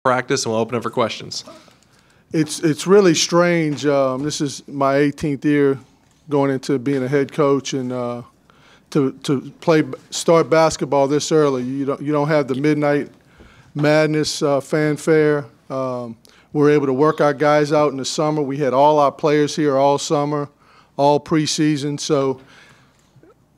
practice, and we'll open it for questions. It's really strange. This is my 18th year going into being a head coach, and to start basketball this early. You don't have the midnight madness fanfare. We're able to work our guys out in the summer. We had all our players here all summer, all preseason. So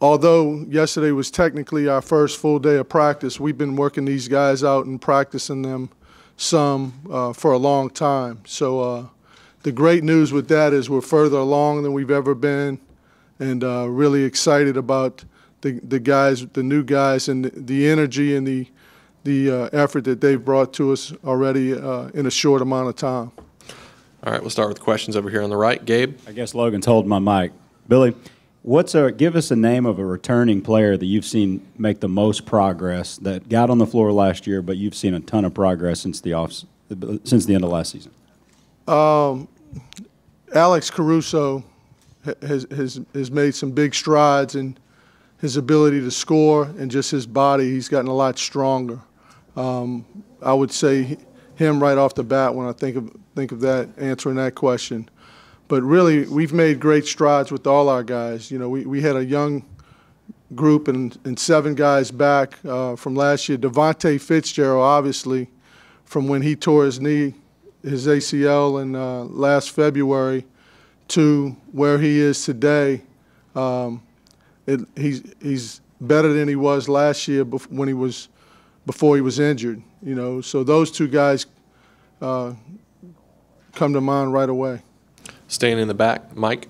although yesterday was technically our first full day of practice, we've been working these guys out and practicing them some for a long time. So the great news with that is we're further along than we've ever been, and really excited about the guys, the new guys, and the energy and the effort that they've brought to us already in a short amount of time. All right, we'll start with questions over here on the right. Gabe? I guess Logan's holding my mic. Billy, give us a name of a returning player that you've seen make the most progress, that got on the floor last year, but you've seen a ton of progress since the end of last season. Alex Caruso has made some big strides in his ability to score and just his body. He's gotten a lot stronger. I would say him right off the bat when I think of that, answering that question. But really, we've made great strides with all our guys. You know, we had a young group and 7 guys back from last year. Devontae Fitzgerald, obviously, from when he tore his knee, his ACL in last February, to where he is today. He's better than he was last year before he was injured. You know, so those 2 guys come to mind right away. Staying in the back, Mike.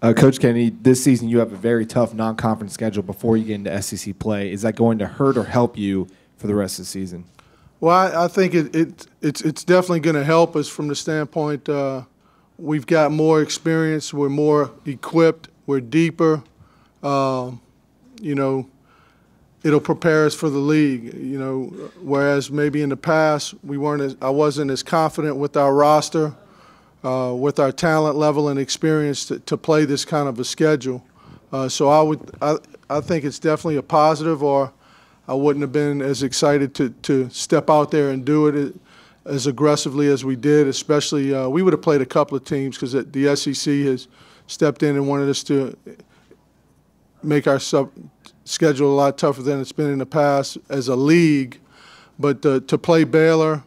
Coach Kennedy, this season you have a very tough non-conference schedule before you get into SEC play. Is that going to hurt or help you for the rest of the season? Well, I think it's definitely going to help us from the standpoint we've got more experience, we're more equipped, we're deeper. You know, it'll prepare us for the league. You know, whereas maybe in the past I wasn't as confident with our roster. With our talent level and experience to play this kind of a schedule. So I think it's definitely a positive, or I wouldn't have been as excited to step out there and do it as aggressively as we did, especially we would have played a couple of teams because the SEC has stepped in and wanted us to make our schedule a lot tougher than it's been in the past as a league. But to play Baylor,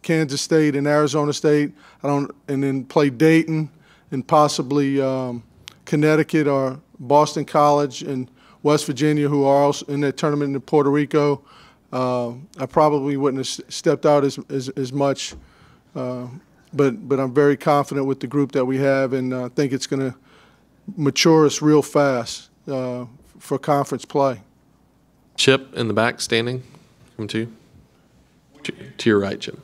Kansas State and Arizona State, and then play Dayton and possibly Connecticut or Boston College and West Virginia, who are also in that tournament in Puerto Rico. I probably wouldn't have stepped out as much, but I'm very confident with the group that we have, and I think it's going to mature us real fast for conference play. Chip in the back, standing. Come to your right, Chip.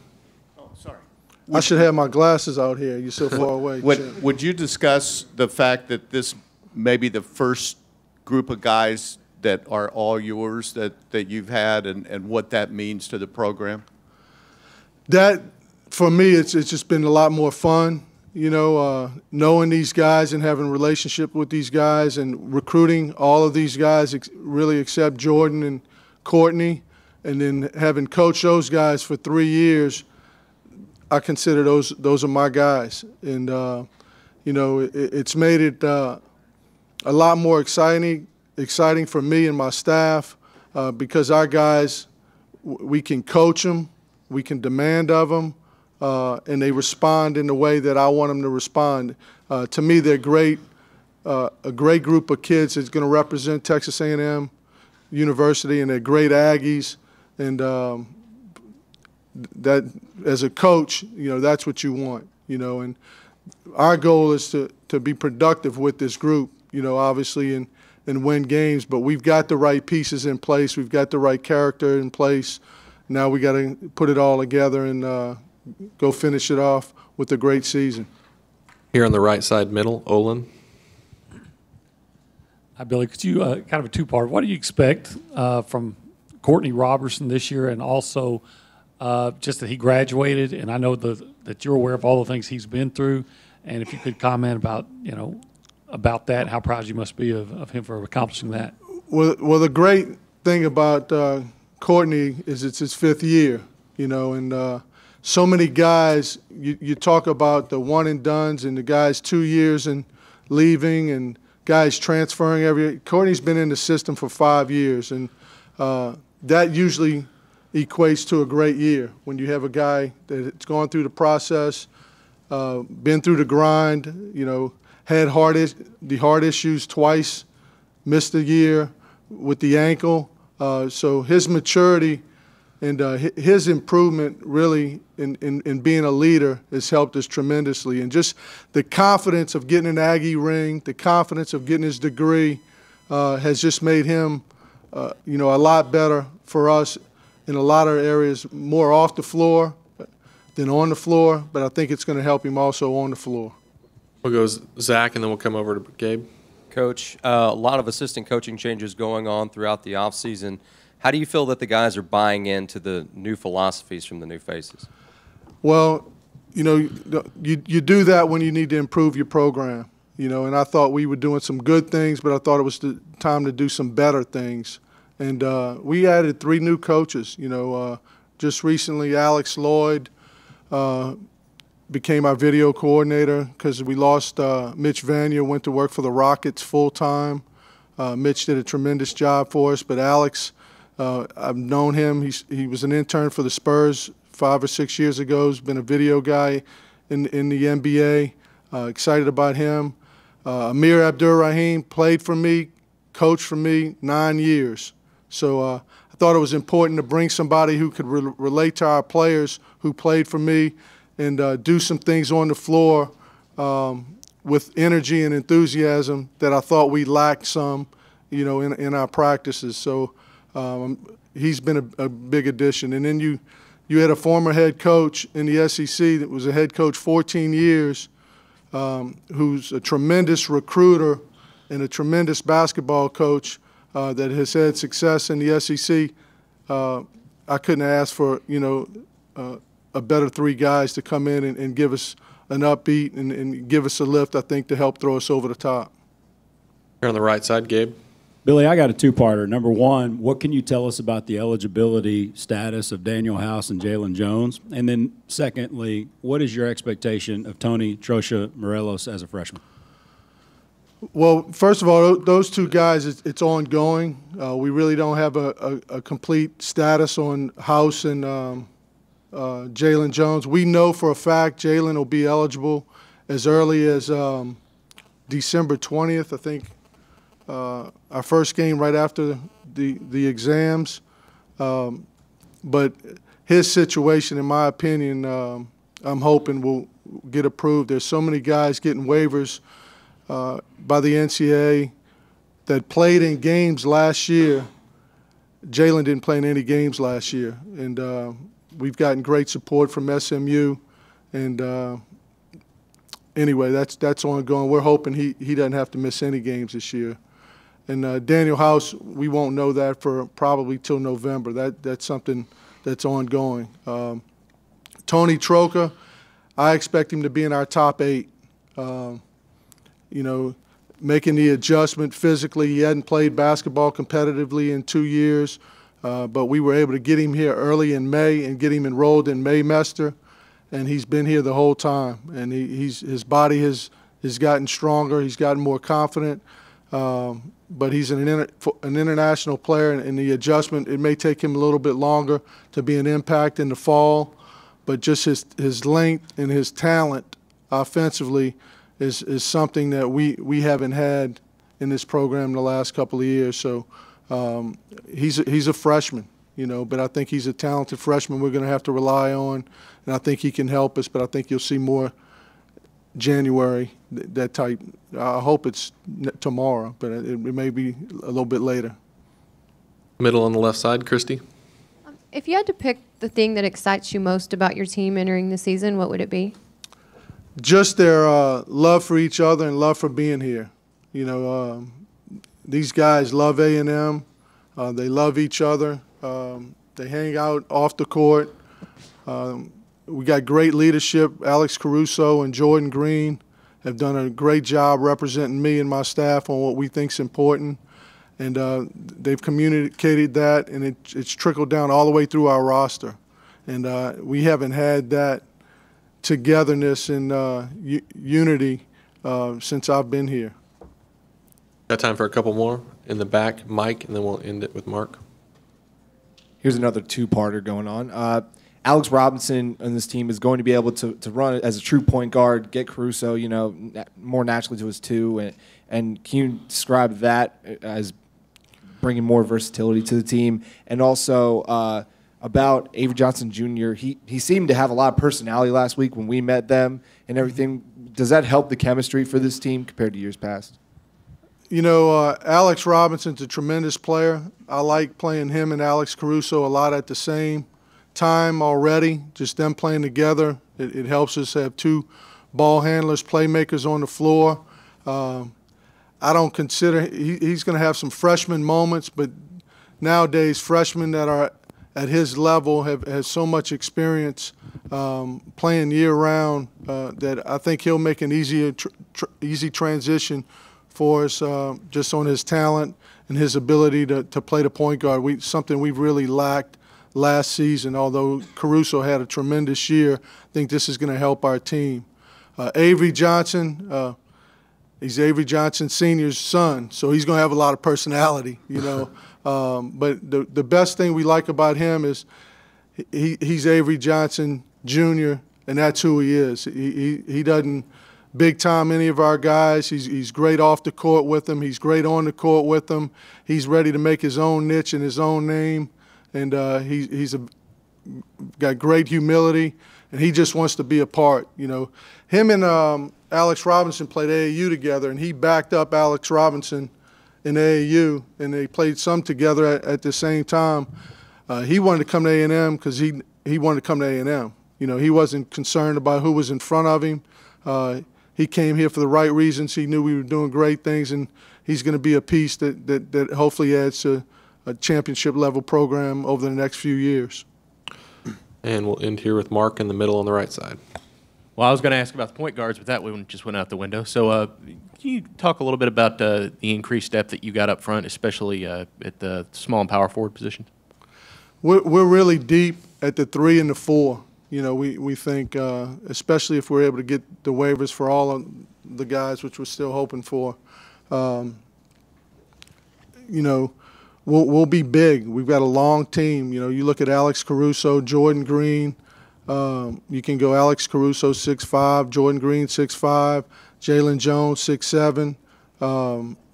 I should have my glasses out here. You're so far away. Would you discuss the fact that this may be the first group of guys that are all yours that you've had, and what that means to the program? That, for me, it's just been a lot more fun. You know, knowing these guys and having a relationship with these guys and recruiting all of these guys, really except Jordan and Courtney, and then having coached those guys for 3 years. I consider those are my guys, and you know, it's made it a lot more exciting for me and my staff because our guys, we can coach them, we can demand of them, and they respond in the way that I want them to respond. To me, they're great, a great group of kids that's going to represent Texas A&M University, and they're great Aggies, and that as a coach, you know, that's what you want, you know, and our goal is to be productive with this group, you know, obviously, and win games, but we've got the right pieces in place, we've got the right character in place. Now we got to put it all together and go finish it off with a great season. Here on the right side middle, Olin. Hi, Billy. Could you kind of a two-part? What do you expect from Courtney Robertson this year, and also just that he graduated, and I know that you're aware of all the things he's been through, and if you could comment about, you know, about that, how proud you must be of him for accomplishing that. Well, the great thing about Courtney is it's his 5th year, and so many guys, you talk about the one and dones and the guys 2 years and leaving and guys transferring every year. Courtney's been in the system for 5 years, and that usually equates to a great year when you have a guy that's gone through the process, been through the grind, had the heart issues twice, missed a year with the ankle. So his maturity and his improvement really in being a leader has helped us tremendously. And just the confidence of getting an Aggie ring, the confidence of getting his degree has just made him, a lot better for us in a lot of areas, more off the floor than on the floor. But I think it's going to help him also on the floor. We'll go Zach, and then we'll come over to Gabe. Coach, a lot of assistant coaching changes going on throughout the offseason. How do you feel that the guys are buying into the new philosophies from the new faces? Well, you do that when you need to improve your program, and I thought we were doing some good things, but I thought it was the time to do some better things. And we added 3 new coaches. Just recently, Alex Lloyd became our video coordinator because we lost Mitch Vanier, went to work for the Rockets full-time. Mitch did a tremendous job for us, but Alex, I've known him. He was an intern for the Spurs 5 or 6 years ago. He's been a video guy in the NBA. Excited about him. Amir Abdur-Rahim played for me, coached for me 9 years. So I thought it was important to bring somebody who could relate to our players who played for me and do some things on the floor with energy and enthusiasm that I thought we lacked some, in our practices. So he's been a big addition. And then you had a former head coach in the SEC that was a head coach 14 years, who's a tremendous recruiter and a tremendous basketball coach that has had success in the SEC. I couldn't ask for, a better 3 guys to come in and give us an upbeat and give us a lift, I think, to help throw us over the top. Here on the right side, Gabe. Billy, I got a 2-parter. Number one, what can you tell us about the eligibility status of Daniel House and Jalen Jones? And then secondly, what is your expectation of Tony Trosha Morelos as a freshman? Well, first of all, those 2 guys, it's ongoing. We really don't have a complete status on House and Jalen Jones. We know for a fact Jalen will be eligible as early as December 20th, I think. Our first game right after the exams. But his situation, in my opinion, I'm hoping will get approved. There's so many guys getting waivers by the NCAA that played in games last year. Jalen didn't play in any games last year. And we've gotten great support from SMU. And anyway, that's ongoing. We're hoping he doesn't have to miss any games this year. And Daniel House, we won't know that for probably till November. That's something that's ongoing. Tony Troca, I expect him to be in our top 8. Making the adjustment physically. He hadn't played basketball competitively in 2 years, but we were able to get him here early in May and get him enrolled in Maymester, and he's been here the whole time. And his body has gotten stronger. He's gotten more confident. But he's an international player, and the adjustment, it may take him a little bit longer to be an impact in the fall, but just his length and his talent offensively is something that we haven't had in this program the last couple of years. So he's a freshman, but I think he's a talented freshman we're going to have to rely on, and I think he can help us, but I think you'll see more January, that type. I hope it's tomorrow, but it may be a little bit later. Middle on the left side, Christy. If you had to pick the thing that excites you most about your team entering the season, what would it be? Just their love for each other and love for being here. These guys love A&M. They love each other. They hang out off the court. We got great leadership. Alex Caruso and Jordan Green have done a great job representing me and my staff on what we think is important. And they've communicated that, and it's trickled down all the way through our roster. And we haven't had that togetherness and unity since I've been here. Got time for a couple more in the back, Mike, and then we'll end it with Mark. Here's another two-parter going on. Alex Robinson on this team is going to be able to run as a true point guard, get Caruso, more naturally to his two. And can you describe that as bringing more versatility to the team? And also about Avery Johnson Jr., he seemed to have a lot of personality last week when we met them and everything. Does that help the chemistry for this team compared to years past? Alex Robinson's a tremendous player. I like playing him and Alex Caruso a lot at the same time already. Just them playing together, it helps us have two ball handlers, playmakers on the floor. I don't consider he's going to have some freshman moments, but nowadays freshmen that are at his level have so much experience playing year-round that I think he'll make an easy transition for us just on his talent and his ability to play the point guard. Something we've really lacked last season. Although Caruso had a tremendous year, I think this is going to help our team. Avery Johnson, he's Avery Johnson Sr.'s son, so he's going to have a lot of personality, But the best thing we like about him is he's Avery Johnson Jr., and that's who he is. He doesn't big time any of our guys. He's great off the court with them. He's great on the court with them. He's ready to make his own niche and his own name, and he's got great humility, and he just wants to be a part. Him and Alex Robinson played AAU together, and he backed up Alex Robinson in AAU, and they played some together at the same time. He wanted to come to A&M because he wanted to come to A&M. He wasn't concerned about who was in front of him. He came here for the right reasons. He knew we were doing great things, and he's going to be a piece that hopefully adds to a championship-level program over the next few years. And we'll end here with Mark in the middle on the right side. Well, I was going to ask about the point guards, but that one just went out the window. So can you talk a little bit about the increased depth that you got up front, especially at the small and power forward position? We're really deep at the 3 and the 4. We think, especially if we're able to get the waivers for all of the guys, which we're still hoping for, we'll be big. We've got a long team. You look at Alex Caruso, Jordan Green. You can go Alex Caruso 6'5", Jordan Green 6'5", Jalen Jones 6'7",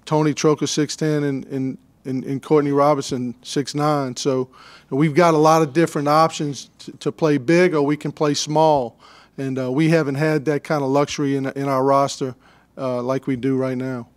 Tony Troca 6'10", and Courtney Robinson 6'9". So we've got a lot of different options to play big, or we can play small, and we haven't had that kind of luxury in our roster like we do right now.